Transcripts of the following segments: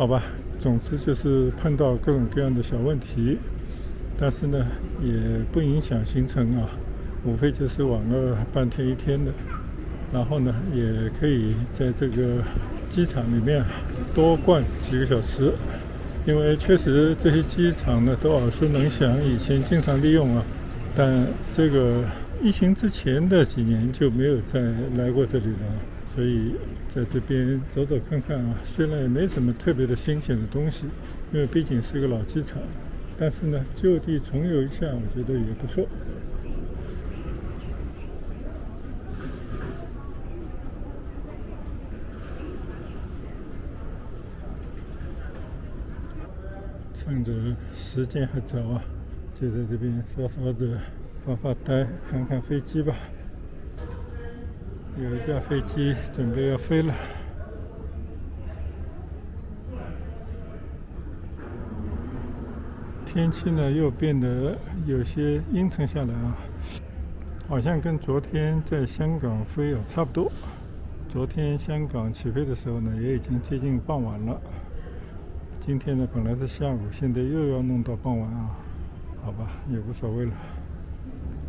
好吧，总之就是碰到各种各样的小问题，但是呢也不影响行程啊，无非就是晚个半天一天的。然后呢也可以在这个机场里面多逛几个小时，因为确实这些机场呢都耳熟能详，以前经常利用啊，但这个疫情之前的几年就没有再来过这里了，所以在这边走走看看啊，虽然也没什么特别的新鲜的东西，因为毕竟是个老机场，但是呢就地重游一下我觉得也不错。趁着时间还早啊，就在这边稍稍的发发呆，看看飞机吧。有一架飞机准备要飞了。天气呢又变得有些阴沉下来啊，好像跟昨天在香港飞差不多。昨天香港起飞的时候呢，也已经接近傍晚了。今天呢本来是下午，现在又要弄到傍晚啊，好吧，也无所谓了。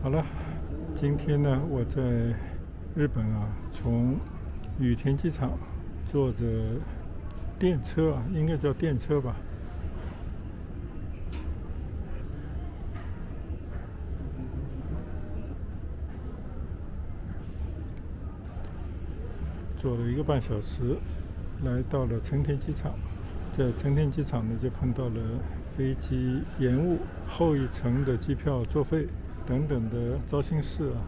好了，今天呢我在日本啊，从羽田机场坐着电车啊，应该叫电车吧，坐了1个半小时，来到了成田机场。在成田机场呢，就碰到了飞机延误、后一程的机票作废等等的糟心事啊。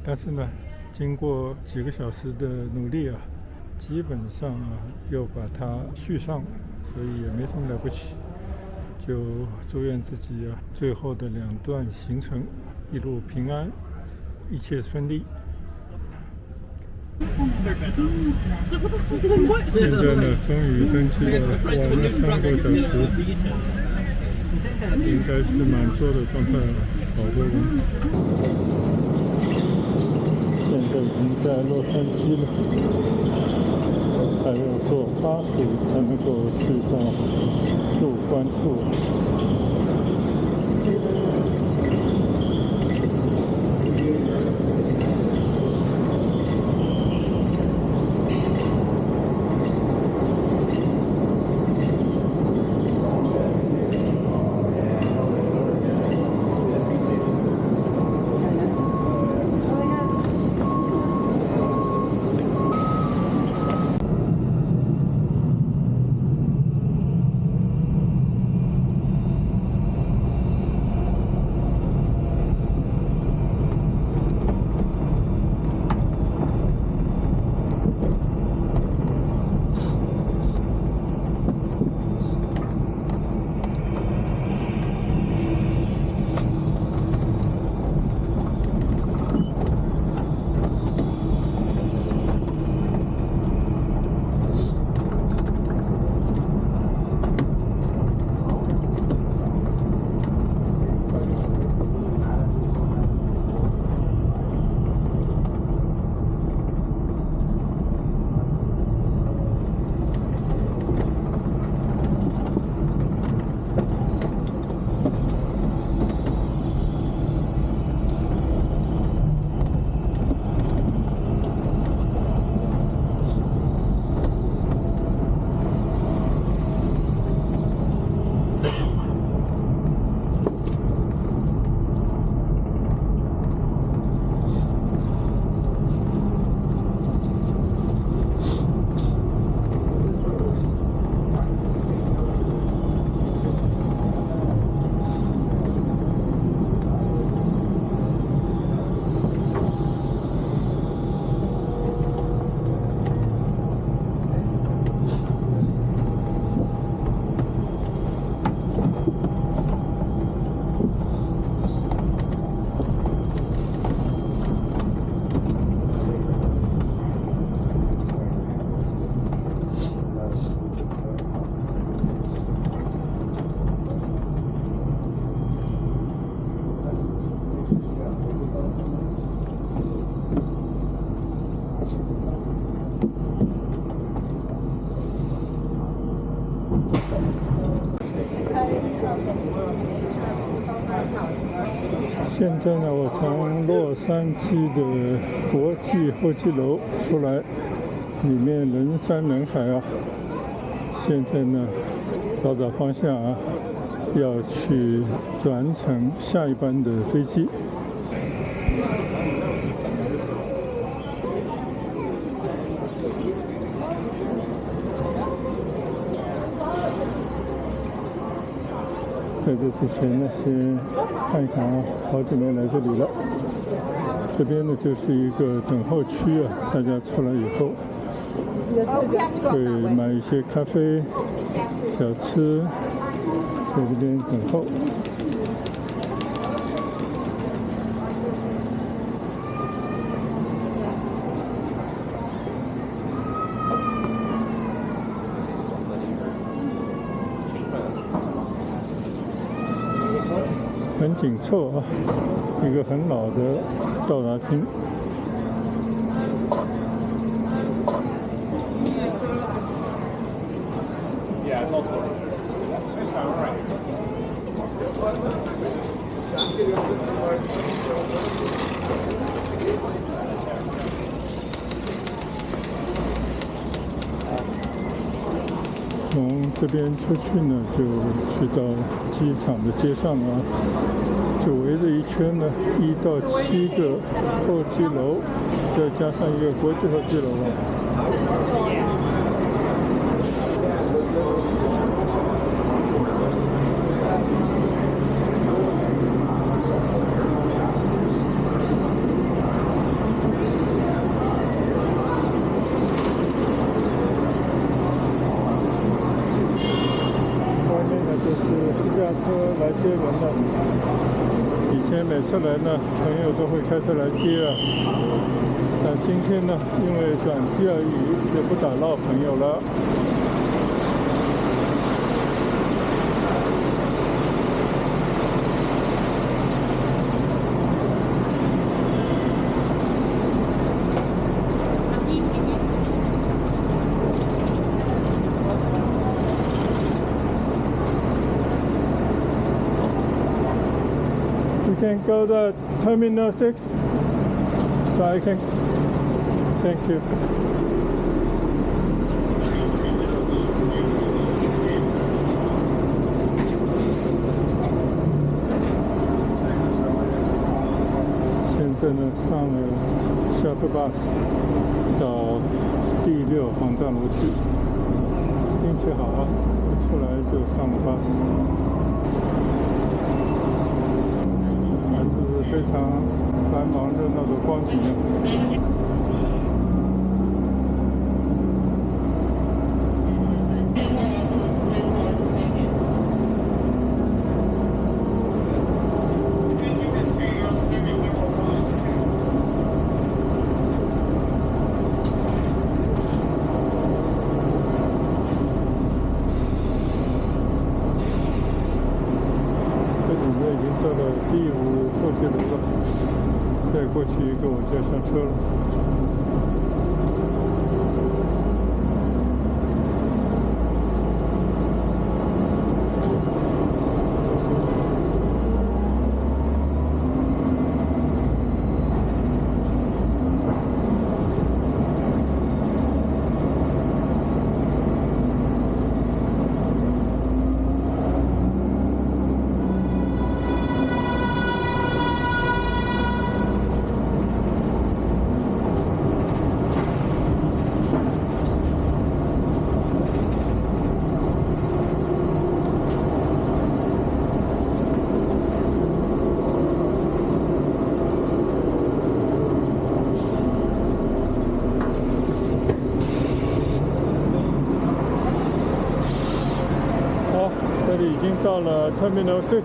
但是呢，经过几个小时的努力啊，基本上啊又把它续上了，所以也没什么了不起。就祝愿自己啊，最后的2段行程一路平安，一切顺利。现在呢，终于登机了，晚了3个多小时，应该是满座的状态了，好多人。现在已经在洛杉矶了，还要坐巴士才能够去到入关处。现在呢，我从洛杉矶的国际候机楼出来，里面人山人海啊。现在呢，找找方向啊，要去转乘下一班的飞机。在这之前呢，先看一看啊，好久没来这里了。这边呢就是一个等候区啊，大家出来以后会买一些咖啡、小吃，在这边等候。很紧凑啊，一个很老的到达厅。从这边出去呢，就去到机场的街上啊，就围着一圈呢，1到7个候机楼，再加上一个国际候机楼啊。来接人的，以前每次来呢，朋友都会开车来接啊。但今天呢，因为转机而已，就不打扰朋友了。You can go to Terminal 6, so I can. Thank you. 现在呢，上了 shuttle bus 到第6航站楼去。运气好啊，一出来就上了 bus。非常繁忙热闹的光景。这里面已经到了第5候机楼了，再过去一个我就要上车了。这里已经到了 Terminal 6。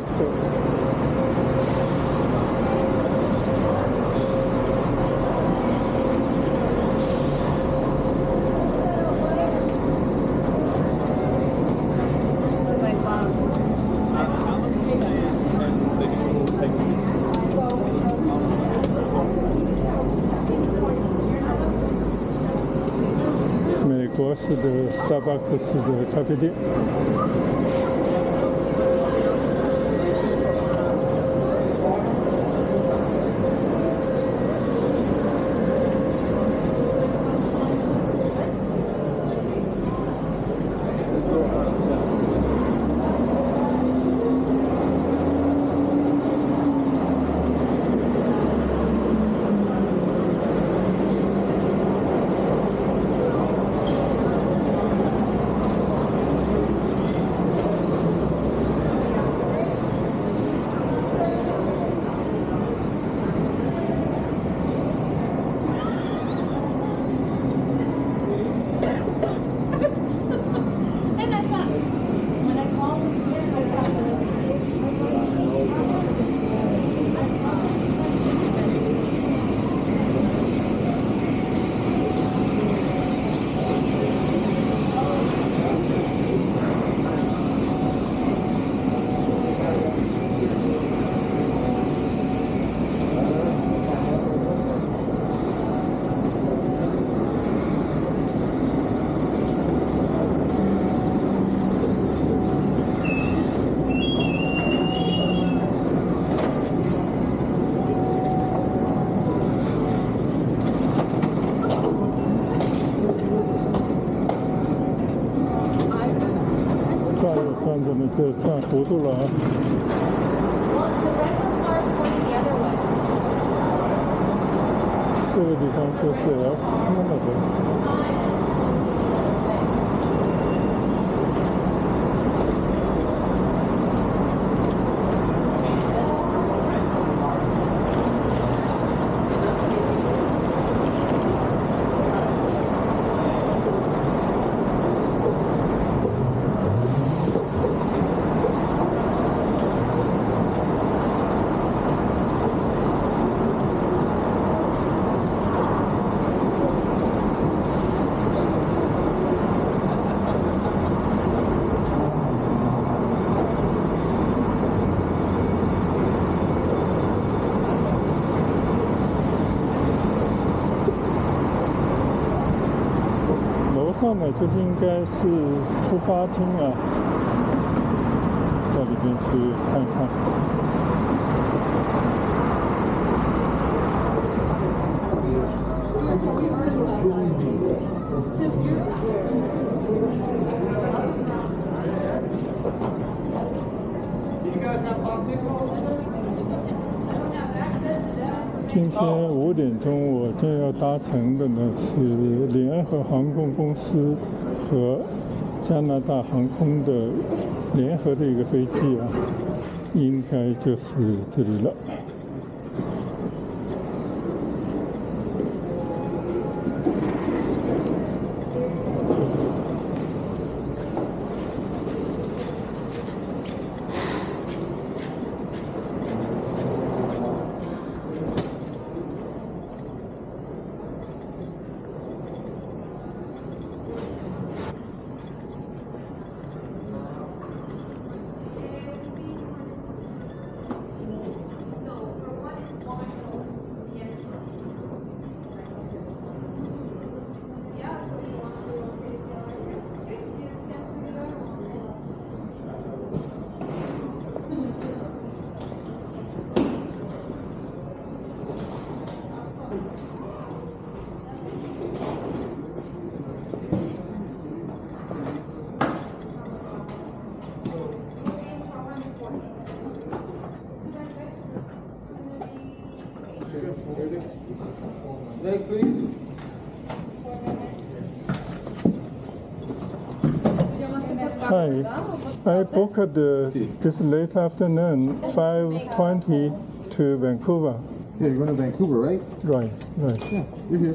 美国式的 Starbucks 的咖啡店。站着呢就站糊涂了啊。这个地方就是 L Canada。上呢就是应该是出发厅啊，到里边去看一看。今天5点钟，我正要搭乘的呢是联合航空公司和加拿大航空的联合的一个飞机啊，应该就是这里了。Next, please. Hi, I booked this late afternoon 5:20 to Vancouver. Yeah, you're going to Vancouver, right? Right. Yeah, you're here.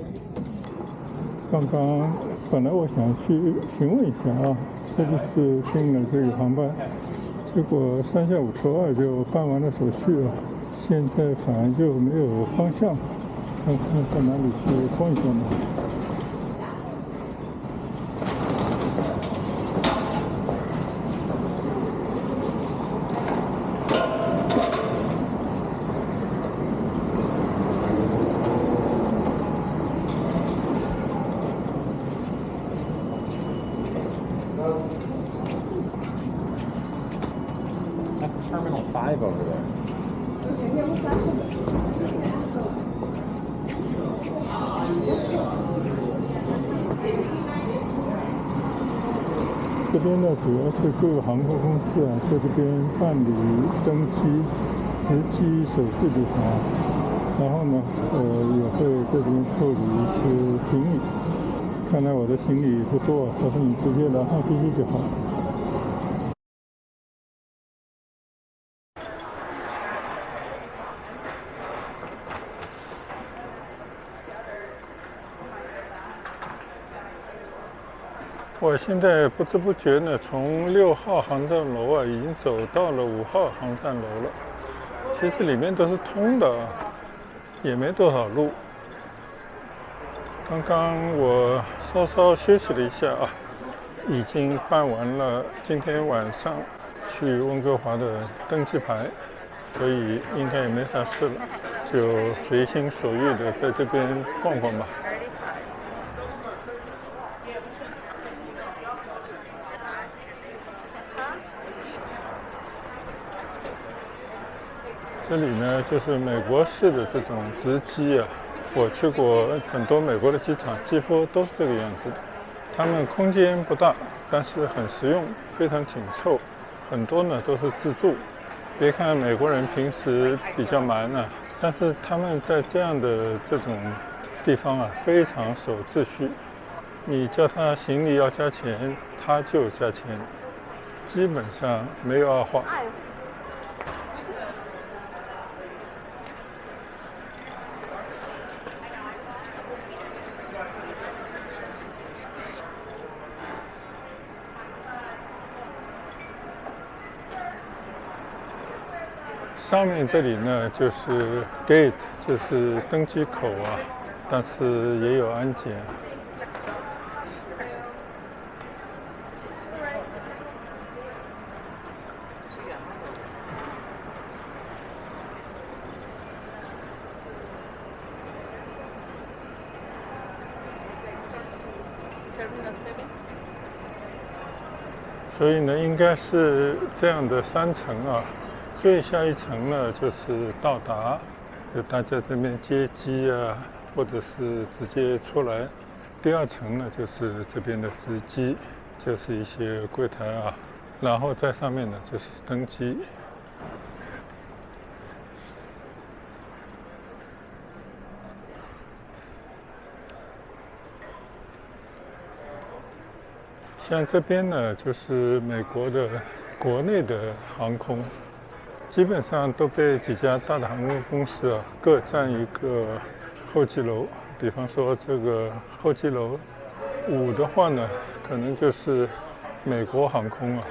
刚刚本来我想去询问一下啊，是不是订了这个航班，结果3下5除2就办完了手续了，现在反而就没有方向，看看到哪里去逛一逛呢？That's Terminal 5 over there. This 这边呢，主要是各个航空公司啊，在这边办理登机、值机手续的地方，然后呢，也会在这边处理一些行李。看来我的行李不多，他说你直接来上飞机就好。我现在不知不觉呢，从6号航站楼啊，已经走到了5号航站楼了。其实里面都是通的，也没多少路。刚刚我稍稍休息了一下啊，已经办完了今天晚上去温哥华的登机牌，所以应该也没啥事了，就随心所欲的在这边逛逛吧。这里呢，就是美国式的这种直机啊，我去过很多美国的机场，几乎都是这个样子的。它们空间不大，但是很实用，非常紧凑，很多呢都是自助。别看美国人平时比较蛮啊，但是他们在这样的这种地方啊，非常守秩序。你叫他行李要加钱，他就加钱，基本上没有二话。上面这里呢就是 gate， 就是登机口啊，但是也有安检。所以呢，应该是这样的3层啊，最下一层呢就是到达，就大家这边接机啊，或者是直接出来。第2层呢就是这边的值机，就是一些柜台啊，然后在上面呢就是登机。像这边呢，就是美国的国内的航空，基本上都被几家大的航空公司啊各占一个候机楼。比方说这个候机楼5的话呢，可能就是美国航空啊。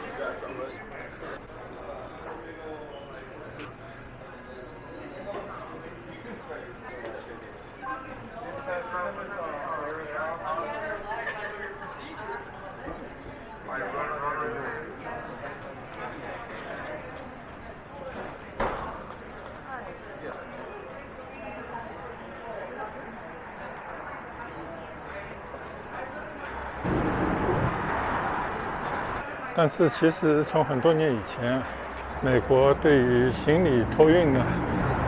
但是其实从很多年以前，美国对于行李托运呢，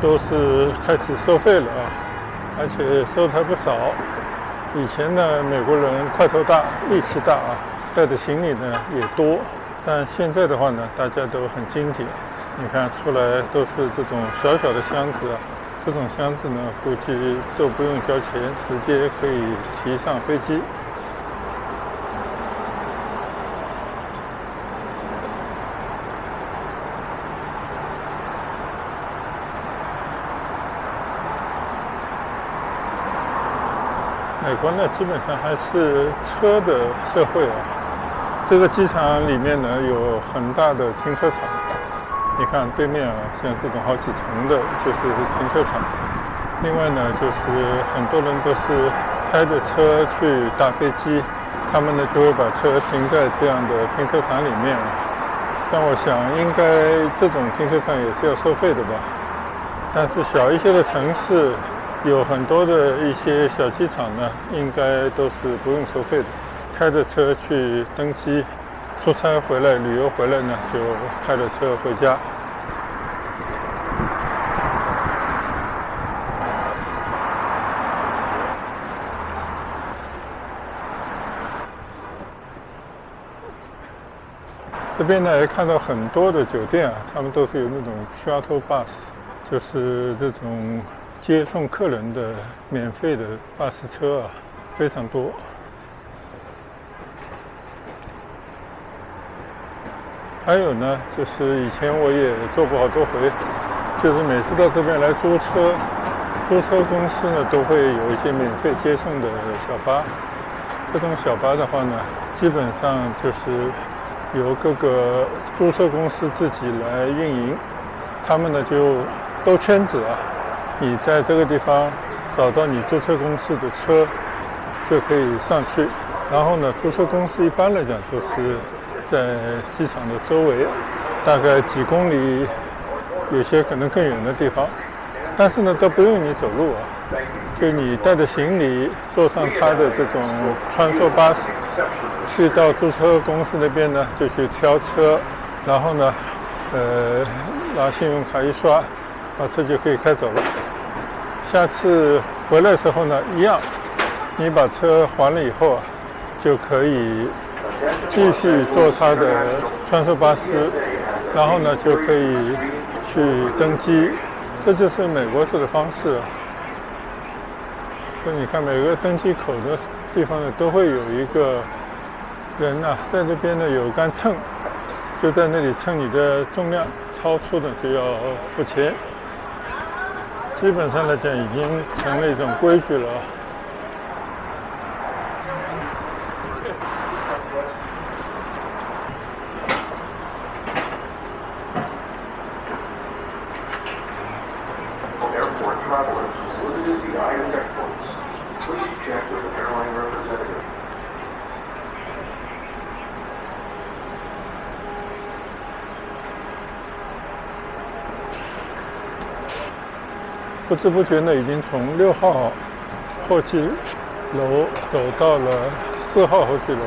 都是开始收费了啊，而且收的还不少。以前呢，美国人块头大、力气大啊，带的行李呢也多。但现在的话呢，大家都很精简。你看出来都是这种小小的箱子啊，这种箱子呢，估计都不用交钱，直接可以提上飞机。美国呢，基本上还是车的社会啊。这个机场里面呢，有很大的停车场。你看对面啊，像这种好几层的，就是停车场。另外呢，就是很多人都是开着车去搭飞机，他们呢就会把车停在这样的停车场里面。但我想，应该这种停车场也是要收费的吧？但是小一些的城市，有很多的一些小机场呢，应该都是不用收费的。开着车去登机，出差回来、旅游回来呢，就开着车回家。这边呢也看到很多的酒店啊，他们都是有那种 shuttle bus， 就是这种接送客人的免费的巴士车啊，非常多。还有呢，就是以前我也坐过好多回，就是每次到这边来租车，租车公司呢都会有一些免费接送的小巴。这种小巴的话呢，基本上就是由各个租车公司自己来运营，他们呢就兜圈子啊，你在这个地方找到你租车公司的车，就可以上去。然后呢，租车公司一般来讲都是在机场的周围，大概几公里，有些可能更远的地方。但是呢，都不用你走路啊，就你带着行李坐上它的这种穿梭巴士，去到租车公司那边呢，就去挑车，然后呢，拿信用卡一刷，把车就可以开走了。下次回来的时候呢，一样，你把车还了以后啊，就可以继续坐它的穿梭巴士，然后呢就可以去登机。这就是美国式的方式啊。所以你看，每个登机口的地方呢，都会有一个人啊，在这边呢有杆秤，就在那里称你的重量，超出的就要付钱。基本上来讲，已经成了一种规矩了。Airport travelers visited the island airports. Please check with an airline representative. 不知不觉呢，已经从6号候机楼走到了4号候机楼。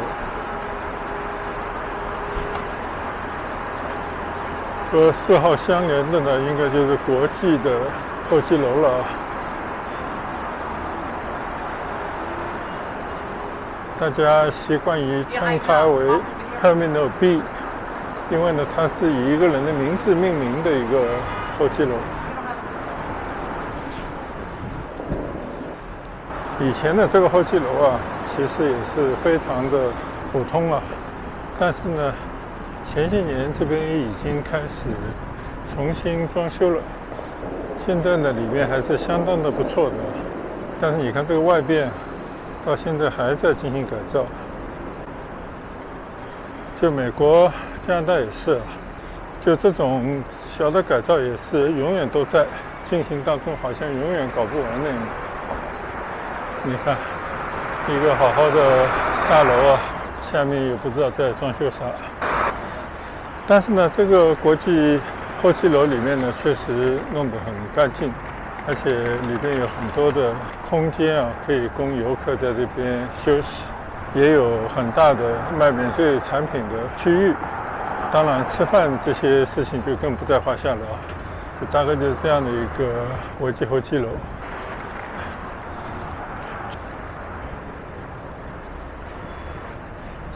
和4号相连的呢，应该就是国际的候机楼了。大家习惯于称它为 Terminal B， 因为呢，它是以一个人的名字命名的一个候机楼。以前的这个候机楼啊，其实也是非常的普通了，但是呢，前些年这边也已经开始重新装修了，现在呢里面还是相当的不错的，但是你看这个外边到现在还在进行改造。就美国、加拿大也是，就这种小的改造也是永远都在进行当中，好像永远搞不完那样。你看，一个好好的大楼啊，下面也不知道在装修啥。但是呢，这个国际候机楼里面呢，确实弄得很干净，而且里边有很多的空间啊，可以供游客在这边休息，也有很大的卖免税产品的区域。当然，吃饭这些事情就更不在话下了啊。就大概就是这样的一个国际候机楼。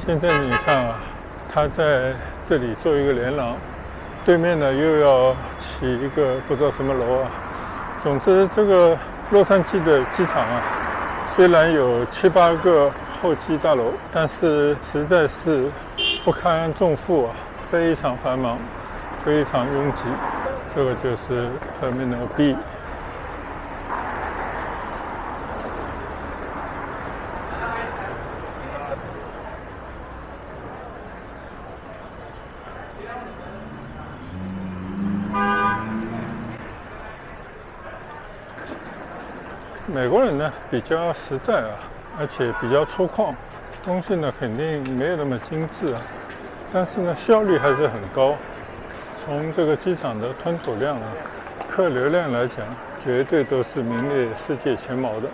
现在你看啊，它在这里做一个连廊，对面呢又要起一个不知道什么楼啊。总之，这个洛杉矶的机场啊，虽然有7、8个候机大楼，但是实在是不堪重负啊，非常繁忙，非常拥挤。这个就是 Terminal B。美国人呢比较实在啊，而且比较粗犷，东西呢肯定没有那么精致啊，但是呢效率还是很高。从这个机场的吞吐量啊、客流量来讲，绝对都是名列世界前茅的。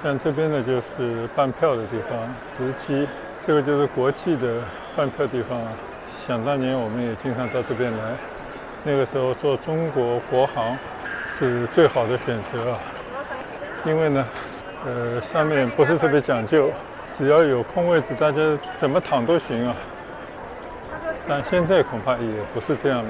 像这边呢就是办票的地方，值机。这个就是国际的办票地方啊。想当年我们也经常到这边来，那个时候坐中国国航是最好的选择啊。因为呢，上面不是特别讲究，只要有空位置，大家怎么躺都行啊。但现在恐怕也不是这样了。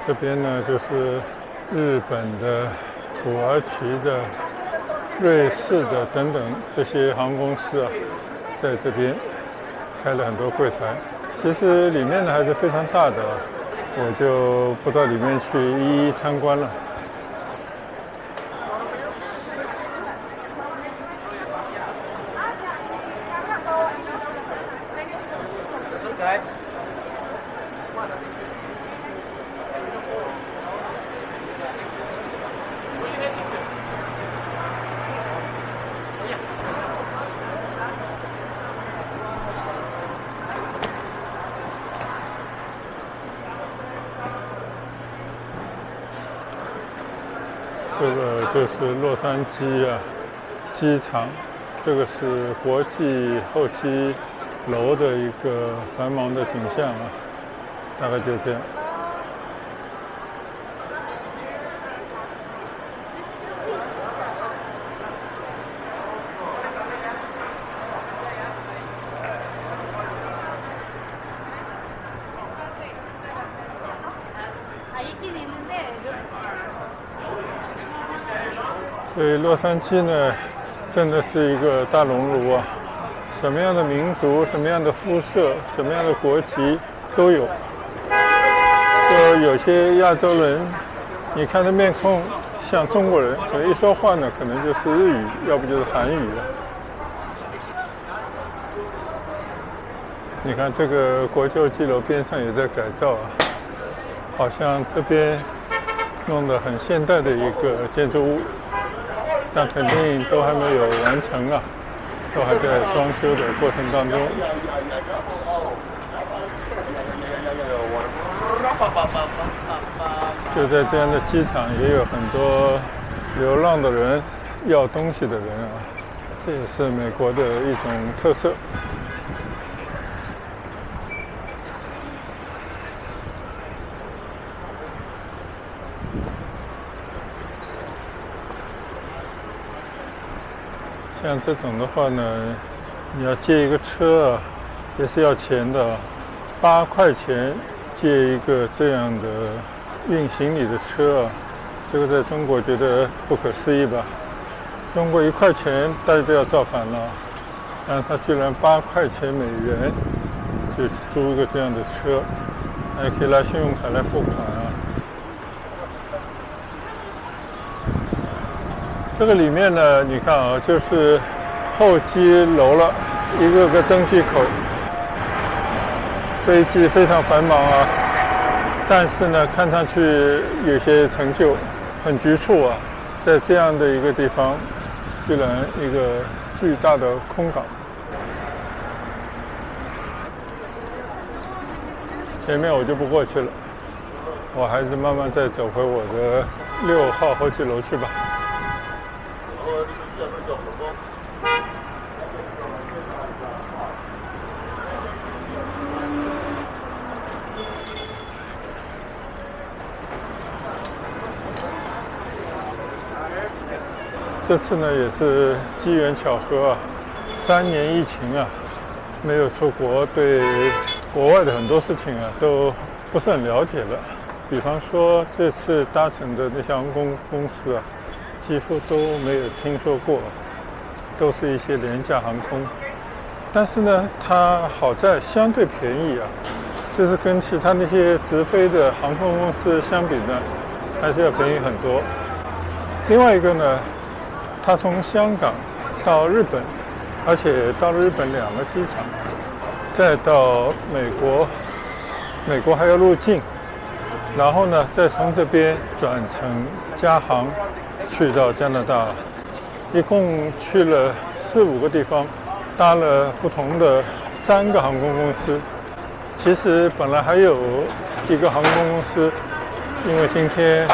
这边呢就是日本的、土耳其的、瑞士的等等这些航空公司啊，在这边开了很多柜台。其实里面呢还是非常大的，我就不到里面去一一参观了。这个就是洛杉矶啊机场，这个是国际候机楼的一个繁忙的景象啊，大概就这样。所以洛杉矶呢，真的是一个大熔炉啊，什么样的民族、什么样的肤色、什么样的国籍都有。就有些亚洲人，你看他面孔像中国人，可一说话呢，可能就是日语，要不就是韩语了。你看这个国际候机楼边上也在改造啊，好像这边弄得很现代的一个建筑物。但肯定都还没有完成啊，都还在装修的过程当中。就在这样的机场，也有很多流浪的人、要东西的人啊，这也是美国的一种特色。像这种的话呢，你要借一个车啊，也是要钱的，8块钱借一个这样的运行李的车啊，这个在中国觉得不可思议吧？中国1块钱大家都要造反了，但他居然8块钱美元就租一个这样的车，还可以拿信用卡来付款啊。这个里面呢，你看啊，就是候机楼了，一个个登机口，飞机非常繁忙啊，但是呢，看上去有些陈旧，很局促啊，在这样的一个地方，居然一个巨大的空港。前面我就不过去了，我还是慢慢再走回我的6号候机楼去吧。这次呢也是机缘巧合啊，3年疫情啊，没有出国，对国外的很多事情啊都不是很了解了。比方说这次搭乘的那些航空公司啊，几乎都没有听说过，都是一些廉价航空。但是呢，它好在相对便宜啊，就是跟其他那些直飞的航空公司相比呢，还是要便宜很多。另外一个呢，它从香港到日本，而且到了日本2个机场，再到美国，美国还要入境，然后呢，再从这边转乘加航去到加拿大，一共去了4、5个地方，搭了不同的3个航空公司。其实本来还有一个航空公司，因为今天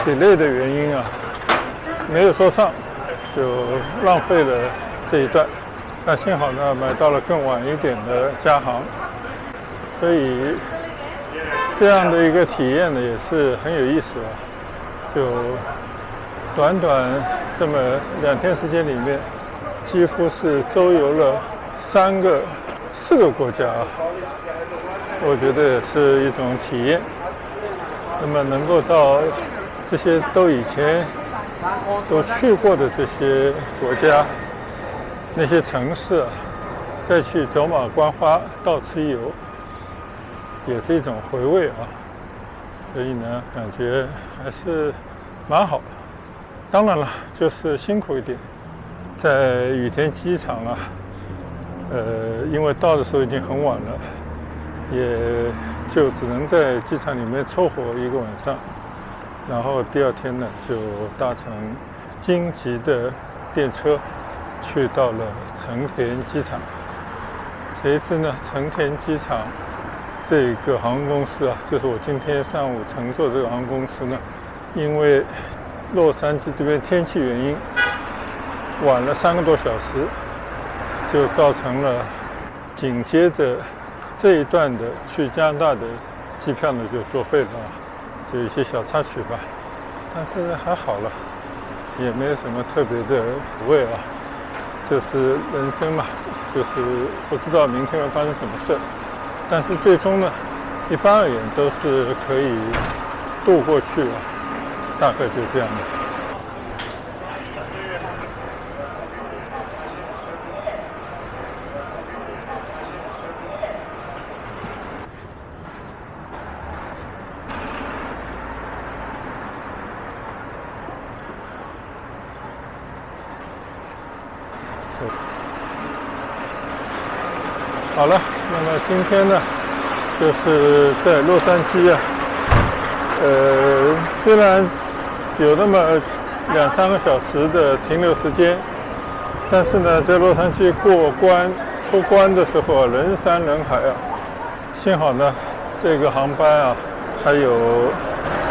delay 的原因啊，没有坐上，就浪费了这一段。那幸好呢，买到了更晚一点的加航，所以这样的一个体验呢，也是很有意思啊。就短短这么2天时间里面，几乎是周游了4个国家，我觉得也是一种体验。那么能够到这些都以前都去过的这些国家、那些城市啊，再去走马观花、到此一游，也是一种回味啊。所以呢，感觉还是蛮好。当然了，就是辛苦一点，在羽田机场啊，因为到的时候已经很晚了，也就只能在机场里面凑合1个晚上，然后第2天呢就搭乘京急的电车去到了成田机场。谁知呢，成田机场这个航空公司啊，就是我今天上午乘坐这个航空公司呢，因为洛杉矶这边天气原因晚了3个多小时，就造成了紧接着这一段的去加拿大的机票呢就作废了，就有一些小插曲吧，但是还好了，也没有什么特别的苦味啊。就是人生嘛，就是不知道明天会发生什么事，但是最终呢，一般而言都是可以度过去啊，大概就这样的。好了，那么今天呢，就是在洛杉矶啊，虽然有那么2-3个小时的停留时间，但是呢，在洛杉矶过关出关的时候啊，人山人海啊，幸好呢，这个航班啊，还有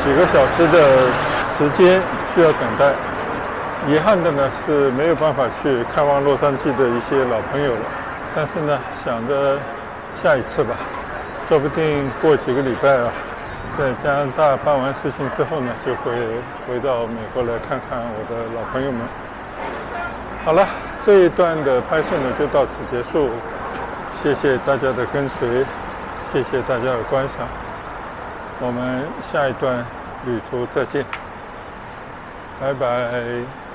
几个小时的时间需要等待。遗憾的呢是没有办法去看望洛杉矶的一些老朋友了。但是呢，想着下一次吧，说不定过几个礼拜啊，在加拿大办完事情之后呢，就会回到美国来看看我的老朋友们。好了，这一段的拍摄呢就到此结束，谢谢大家的跟随，谢谢大家的观赏，我们下一段旅途再见，拜拜。